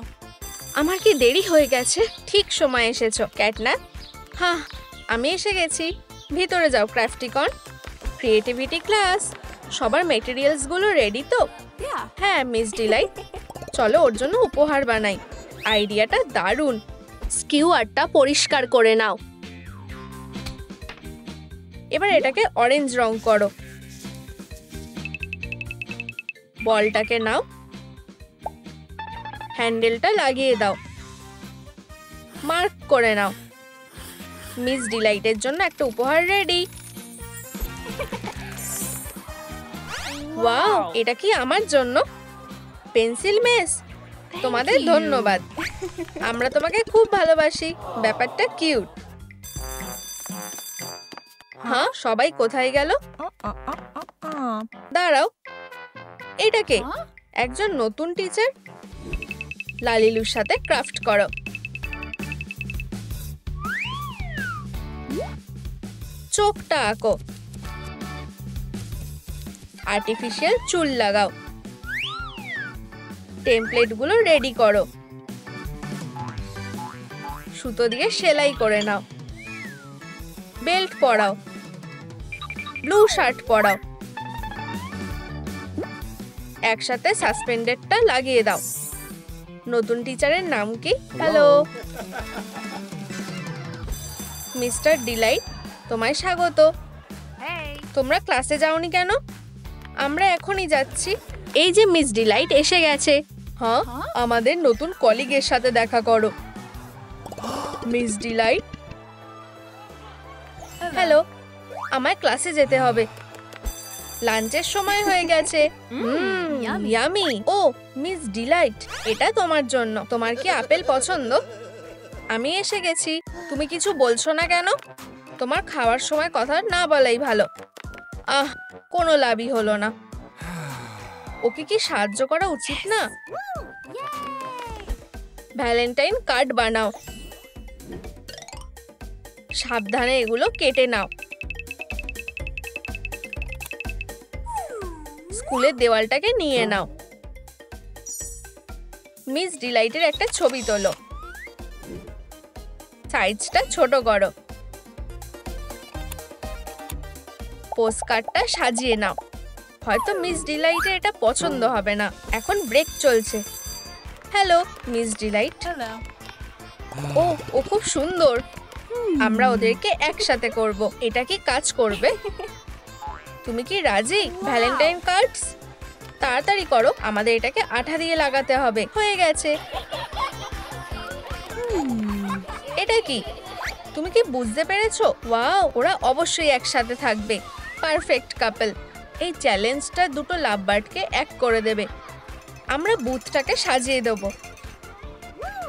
আমার কি দেরি হয়ে গেছে? ঠিক সময় এসেছো ক্যাটন্যাপ। হ্যাঁ, আমি এসে গেছি। ভিতরে যাও ক্রাফটিকন। Creativity class. সবার মেটেরিয়ালসগুলো রেডি তো? Yeah. হ্যাঁ মিস ডিলাইট, চলো ওর জন্য উপহার বানাই। আইডিয়াটা দারুণ। স্কিউয়ারটা পরিষ্কার করে নাও। এবার এটাকে অরেঞ্জ রং করো। বলটাকে নাও, হ্যান্ডেলটা লাগিয়ে দাও, মার্ক করে নাও। মিস ডিলাইটের জন্য একটা উপহার রেডি। ওয়াও, এটা কি আমার জন্য? পেন্সিল মেস, তোমাদের ধন্যবাদ। আমরা তোমাকে খুব ভালোবাসি। ব্যাপারটা কিউট। হ্যাঁ, সবাই কোথায় গেল? দাঁড়াও, এটা কে? একজন নতুন টিচার। লালিলুর সাথে ক্রাফট করো। চোখটা আঁকো। আর্টিফিশিয়াল চুল লাগাও। টেমপ্লেটগুলো রেডি করো। সুতো দিয়ে সেলাই করে নাও। বেল্ট পরাও। ব্লু শার্ট পরাও। একসাথে সাসপেন্ডেডটা লাগিয়ে দাও। নতুন টিচারের নাম কি? হ্যালো মিস্টার ডিলাইট, তোমায় স্বাগত। তোমরা ক্লাসে যাওনি কেন? আমরা এখনই যাচ্ছি। এই যে মিস ডিলাইট এসে গেছে। হ্যাঁ, আমাদের নতুন কলিগের সাথে দেখা করো। মিস ডিলাইট, হ্যালো, আমায় ক্লাসে যেতে হবে। লাঞ্চের সময় হয়ে গেছে। ইয়ামি। ও মিস ডিলাইট, এটা তোমার জন্য। তোমার কি আপেল পছন্দ? আমি এসে গেছি। তুমি কিছু বলছো না কেন? তোমার খাওয়ার সময় কথা না বলাই ভালো। কোনো লাভই হলো না। ওকে কি সাহায্য করা উচিত না? ভ্যালেন্টাইন কার্ড বানাও। সাবধানে এগুলো কেটে নাও। স্কুলের দেওয়ালটাকে নিয়ে নাও। মিস ডিলাইটের একটা ছবি তোলো। সাইজটা ছোট করো। পোস্টকার্ডটা সাজিয়ে নাও। হয়তো মিস ডিলাইটের এটা পছন্দ হবে না। এখন ব্রেক চলছে। Hello miss Delight. Hello. ও খুব সুন্দর। আমরা ওদেরকে একসাথে করব। এটা কি কাজ করবে? তুমি কি রাজি? ভ্যালেন্টাইন কার্ডস তাড়াতাড়ি করো, আমাদের এটাকে আঠা দিয়ে লাগাতে হবে। হয়ে গেছে। এটা কি? তুমি কি বুঝতে পেরেছো? ওয়াও, ওরা অবশ্যই একসাথে থাকবে। Perfect couple. এই চ্যালেঞ্জটা দুটো লাভ বার্ডকে এক করে দেবে। আমরা বুথটাকে সাজিয়ে দেব।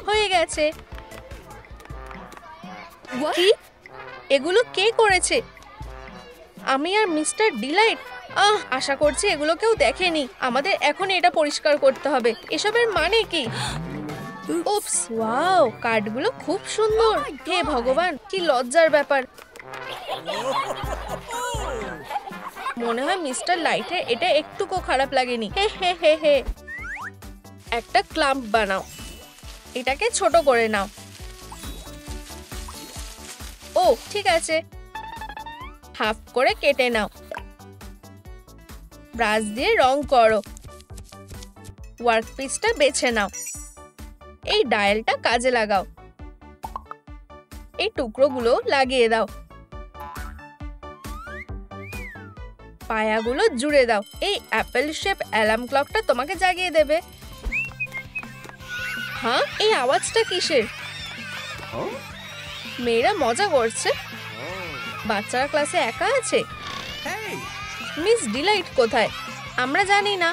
হয়ে গেছে। কি? এগুলো কে করেছে? আমি আর মিস্টার ডিলাইট? আশা করছি এগুলো কেউ দেখেনি। আমাদের এখন এটা পরিষ্কার করতে হবে। এসবের মানে কি? উপস, ওয়াও, কার্ডগুলো খুব সুন্দর। হে ভগবান, কি লজ্জার ব্যাপার। মনে হয় মিস্টার লাইটের এটা একটুকু খারাপ লাগেনি। হে হে হে হে। একটা ক্লাম্প বানাও। এটাকে ছোট করে নাও। ও ঠিক আছে। হাফ করে কেটে নাও। ব্রাশ দিয়ে রং করো। ওয়ার্কপিসটা বেছে নাও। এই ডায়ালটা কাজে লাগাও। এই টুকরোগুলো লাগিয়ে দাও। পায়াগুলো জুড়ে দাও। এই অ্যাপেল শেপ অ্যালার্ম ক্লকটা তোমাকে জাগিয়ে দেবে। হ্যাঁ, এই আওয়াজটা কিসের? মেয়েরা মজা করছে। বাচ্চারা ক্লাসে একা আছে। Hey! মিস ডিলাইট কোথায়? আমরা জানি না।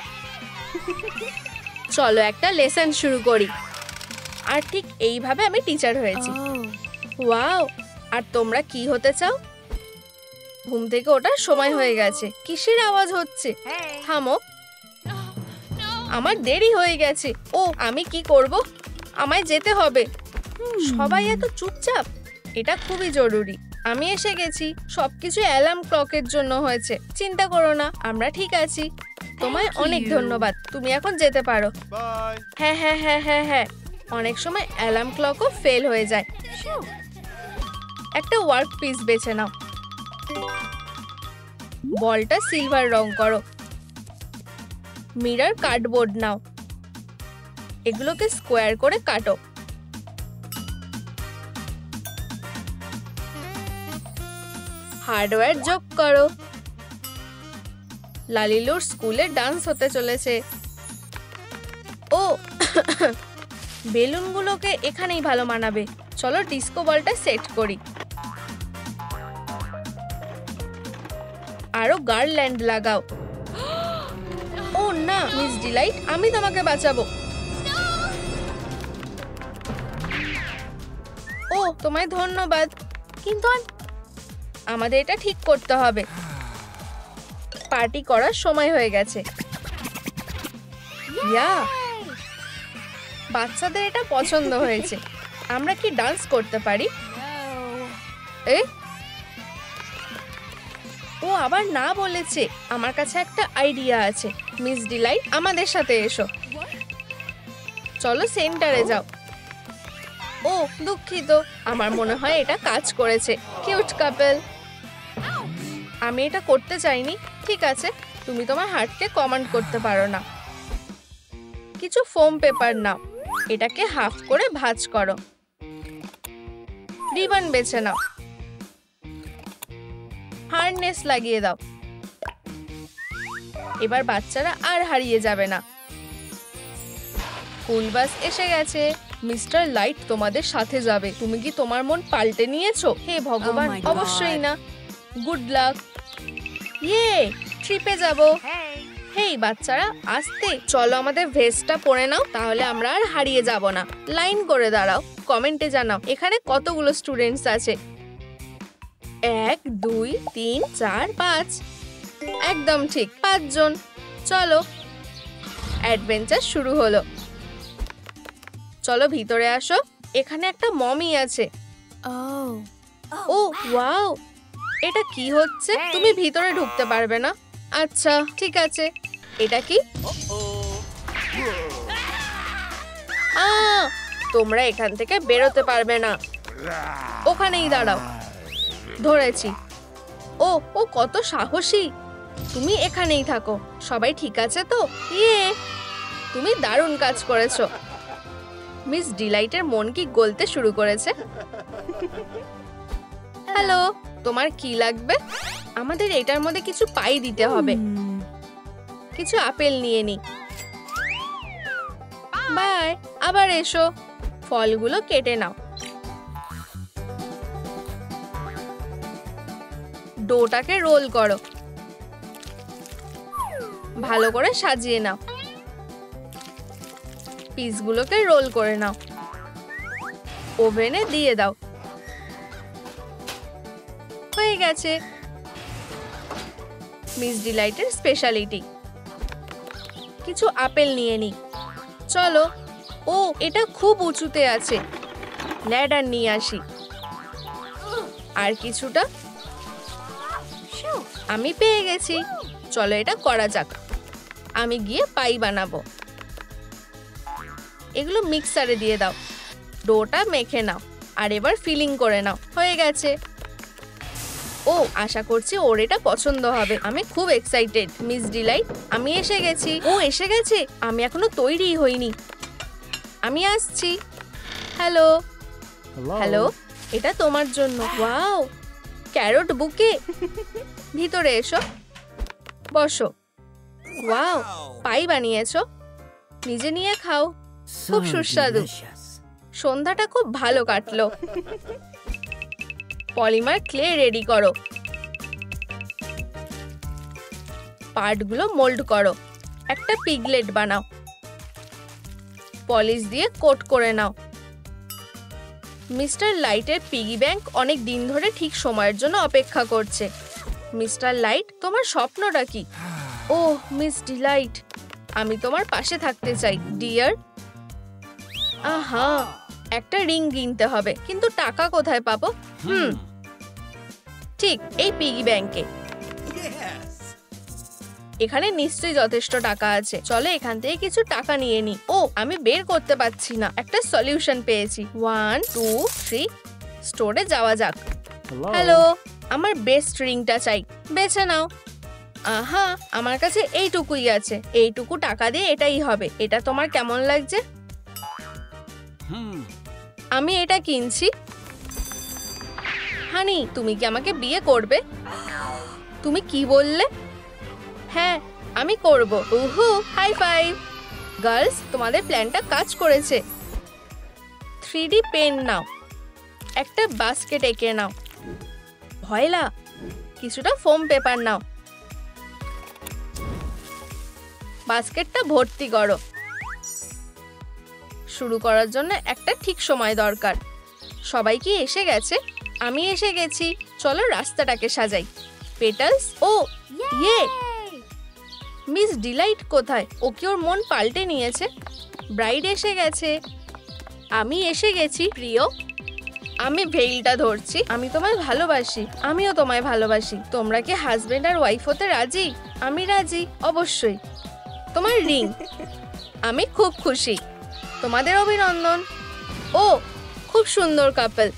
চলো একটা লেসন শুরু করি। আর ঠিক এইভাবে আমি টিচার হয়েছি। ওয়াও, আর তোমরা কি হতে চাও? ঘুম থেকে ওঠার সময় হয়ে গেছে। কিসের আওয়াজ হচ্ছে? থামো, আমার দেরি হয়ে গেছে। ও, আমি কি করব? আমায় যেতে হবে। সবাই এত চুপচাপ। এটা খুবই জরুরি। আমি এসে গেছি। সবকিছু অ্যালার্ম ক্লকের জন্য হয়েছে। চিন্তা করো না, আমরা ঠিক আছি। তোমায় অনেক ধন্যবাদ। তুমি এখন যেতে পারো। Bye! হ্যাঁ হ্যাঁ হ্যাঁ হ্যাঁ হ্যাঁ, অনেক সময় অ্যালার্ম ক্লকও ফেল হয়ে যায়। একটা ওয়ার্ক পিস বেছে নাও। বলটা সিলভার রং করো। মিরর কার্ডবোর্ড নাও। এগুলোকে স্কোয়ার করে কাটো। হার্ডওয়্যার যোগ করো। লালিলুর স্কুলে ডান্স হতে চলেছে। ও বেলুনগুলোকে এখানেই ভালো মানাবে। চলো ডিস্কো বলটা সেট করি। আরো গার্ল্যান্ড লাগাও। ও না মিস ডিলাইট, আমি তোমাকে বাঁচাবো। ও, তোমায় ধন্যবাদ, কিন্তু আমাদের এটা ঠিক করতে হবে। পার্টি করার সময় হয়ে গেছে। ইয়া, বাচ্চাদের এটা পছন্দ হয়েছে। আমরা কি ডান্স করতে পারি? এ, ও আবার না বলেছে। আমার কাছে একটা আইডিয়া আছে। মিস ডিলাইট, আমাদের সাথে এসো। চলো সেন্টারে যাও। ও দুঃখিত, আমার মনে হয় এটা কাজ করেছে। Cute couple. আমি এটা করতে চাইনি। ঠিক আছে, তুমি তোমার হার্টকে কমান্ড করতে পারো না। কিছু ফোম পেপার নাও। এটাকে হাফ করে ভাঁজ করো। রিবন বেছে নাও। হারনেস লাগিয়ে দাও। এবার বাচ্চারা আর হারিয়ে যাবে না। স্কুল বাস এসে গেছে। মিস্টার লাইট তোমাদের সাথে যাবে। তুমি কি তোমার মন পাল্টে নিয়েছো? হে ভগবান, Oh my God. অবশ্যই না। Good luck. ইয়ে, ট্রিপে যাব। হেই বাচ্চারা, আসতে। চলো আমাদের ভেস্টটা পরে নাও, তাহলে আমরা আর হারিয়ে যাব না। লাইন করে দাঁড়াও। কমেন্টে জানাও এখানে কতগুলো স্টুডেন্টস আছে। 1 2 3 4 5। একদম ঠিক, 5 জন। চলো, অ্যাডভেঞ্চার শুরু হলো। চলো ভিতরে আসো, এখানে একটা মমি আছে। Oh. ও ওয়াও, এটা কি হচ্ছে? তুমি ভিতরে ঢুকতে পারবে না। আচ্ছা ঠিক আছে, এটা কি? তোমরা এখান থেকে বেরোতে পারবে না, ওখানেই দাঁড়াও। ধরেছি। ও ও কত সাহসী। তুমি এখানেই থাকো। সবাই ঠিক আছে তো? ইয়ে, তুমি দারুণ কাজ করেছো। মিস ডিলাইটের মন কি গলতে শুরু করেছে। হ্যালো, তোমার কি লাগবে? আমাদের এটার মধ্যে কিছু পাই দিতে হবে। কিছু আপেল নিয়ে নি। বাই, আবার এসো। ফলগুলো কেটে নাও। ডোটাকে রোল করো। ভালো করে সাজিয়ে নাও। পিসগুলোকে রোল করে নাও। ওভেনে দিয়ে দাও। হয়ে গেছে। মিস ডিলাইটের স্পেশালিটি। কিছু আপেল নিয়ে নি। চলো। ও এটা খুব উঁচুতে আছে, ল্যাডার নিয়ে আসি। আর কিছুটা। আমি পেয়ে গেছি। চলো এটা করা যাক। আমি গিয়ে পাই বানাবো। এগুলো মিক্সারে দিয়ে দাও। ডোটা মেখে নাও আর এবার ফিলিং করে নাও। হয়ে গেছে। ও আশা করছি ওর এটা পছন্দ হবে। আমি খুব এক্সাইটেড। মিস ডিলাইট, আমি এসে গেছি। ও এসে গেছে? আমি এখনো তৈরি হইনি। আমি আসছি। হ্যালো হ্যালো, এটা তোমার জন্য। ওয়াও, ক্যারট বুকে। ভিতরে এসো, বসো। ওয়াও, পাই বানিয়েছো? নিজে নিয়ে খাও। খুব সুস্বাদু। সন্ধ্যাটা খুব ভালো কাটলো। পলিমার ক্লে রেডি করো। পার্টগুলো মোল্ড করো। একটা পিগলেট বানাও। পলিশ দিয়ে কোট করে নাও। মিস্টার লাইটের পিগি ব্যাংক অনেক দিন ধরে ঠিক সময়ের জন্য অপেক্ষা করছে। মিস্টার লাইট, তোমার স্বপ্নটা কি? ওহ মিস ডিলাইট, আমি তোমার পাশে থাকতে চাই ডিয়ার। আহা, একটা রিং কিনতে হবে, কিন্তু টাকা কোথায় পাবো? ঠিক, এই পিগি ব্যাংকে। Yes. এখানে নিশ্চয়ই যথেষ্ট টাকা আছে। চলো এখান থেকে কিছু টাকা নিয়ে নি। ও আমি বের করতে পারছি না। একটা সলিউশন পেয়েছি। 1 2 3, স্টোরে যাওয়া যাক। হ্যালো, আমার বেস্ট রিংটা চাই। বেছে নাও। আহা, আমার কাছে এইটুকুই আছে। এইটুকু টাকা দিয়ে এটাই হবে। এটা তোমার কেমন লাগছে? আমি এটা কিনছি। হানি, তুমি কি আমাকে বিয়ে করবে? তুমি কি বললে? হ্যাঁ, আমি করব। উহু, হাই ফাইভ। গার্লস, তোমাদের প্ল্যানটা কাজ করেছে। 3D পেন নাও। একটা বাস্কেট এঁকে নাও। ভয়লা, কিছুটা ফোম পেপার নাও। বাস্কেটটা ভর্তি করো। শুরু করার জন্য একটা ঠিক সময় দরকার। সবাই কি এসে গেছে? আমি এসে গেছি। চলো রাস্তাটাকে সাজাই। পেটালস। ও ইয়ে, মিস ডিলাইট কোথায়? ও কি ওর মন পাল্টে নিয়েছে? ব্রাইড এসে গেছে। আমি এসে গেছি প্রিয়। আমি ভেইলটা ধরছি। আমি তোমায় ভালোবাসি। আমিও তোমায় ভালোবাসি। তোমরা কি হাজবেন্ড আর ওয়াইফ হতে রাজি? আমি রাজি, অবশ্যই। তোমার রিং। আমি খুব খুশি। তোমাদের অভিনন্দন। ও খুব সুন্দর কাপল।